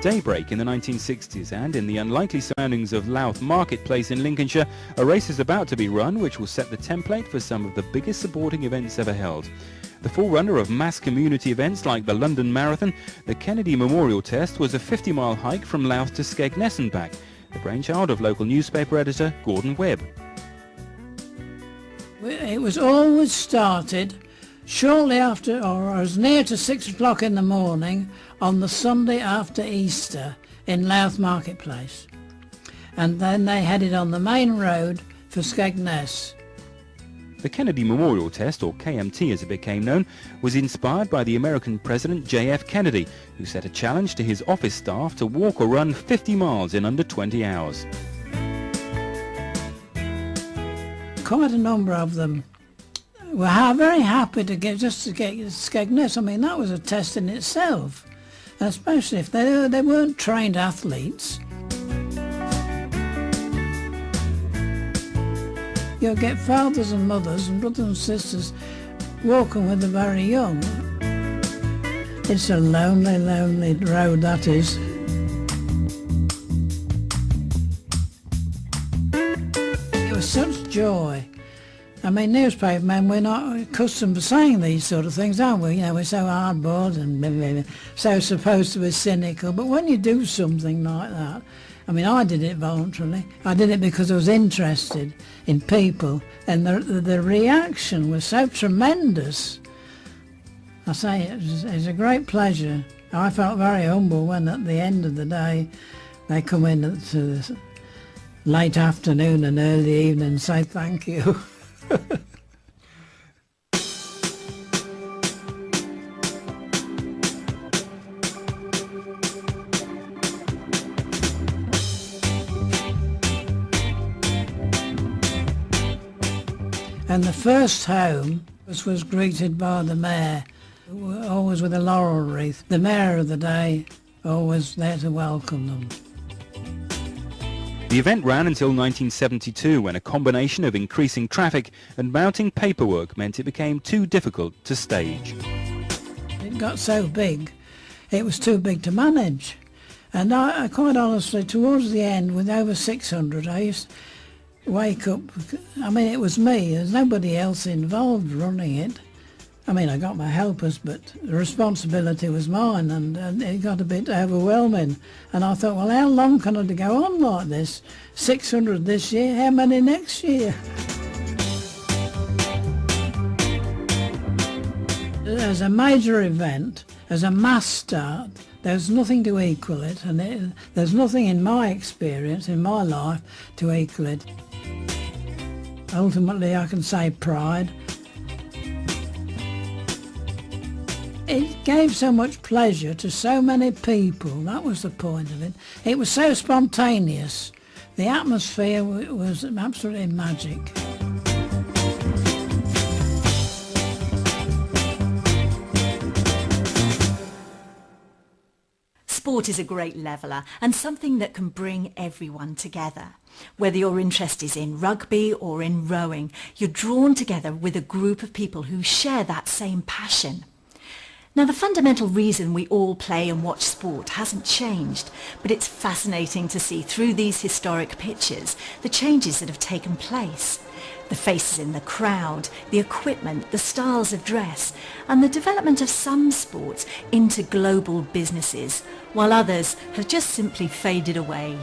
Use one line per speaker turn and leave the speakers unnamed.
daybreak in the 1960s, and in the unlikely surroundings of Louth Marketplace in Lincolnshire, a race is about to be run which will set the template for some of the biggest sporting events ever held. The forerunner of mass community events like the London Marathon, the Kennedy Memorial Test was a 50-mile hike from Louth to Skegness and back, the brainchild of local newspaper editor Gordon Webb.
It was always started shortly after, or as near to 6 o'clock in the morning on the Sunday after Easter in Louth Marketplace. And then they headed on the main road for Skegness.
The Kennedy Memorial Test, or KMT as it became known, was inspired by the American President J.F. Kennedy, who set a challenge to his office staff to walk or run 50 miles in under 20 hours.
Quite a number of them were very happy to get Skegness. I mean, that was a test in itself, and especially if they weren't trained athletes. You'll get fathers and mothers and brothers and sisters walking with the very young. It's a lonely, lonely road, that is. It was such joy. I mean, newspaper men, we're not accustomed to saying these sort of things, aren't we? You know, we're so hard-boiled and so supposed to be cynical. But when you do something like that, I mean, I did it voluntarily. I did it because I was interested in people, and the reaction was so tremendous. I say it was a great pleasure. I felt very humble when at the end of the day they come in to the late afternoon and early evening and say thank you. And the first home was greeted by the mayor, always with a laurel wreath. The mayor of the day, always there to welcome them.
The event ran until 1972, when a combination of increasing traffic and mounting paperwork meant it became too difficult to stage.
It got so big, it was too big to manage. And I quite honestly, towards the end, with over 600, I used to wake up. I mean, it was me. There's nobody else involved running it. I mean, I got my helpers, but the responsibility was mine, and it got a bit overwhelming. And I thought, well, how long can I go on like this? 600 this year, how many next year? As a major event, as a mass start, there's nothing to equal it, and there's nothing in my experience, in my life, to equal it. Ultimately, I can say pride. It gave so much pleasure to so many people. That was the point of it. It was so spontaneous. The atmosphere was absolutely magic.
Sport is a great leveller and something that can bring everyone together. Whether your interest is in rugby or in rowing, you're drawn together with a group of people who share that same passion. Now, the fundamental reason we all play and watch sport hasn't changed, but it's fascinating to see through these historic pictures the changes that have taken place. The faces in the crowd, the equipment, the styles of dress, and the development of some sports into global businesses, while others have just simply faded away.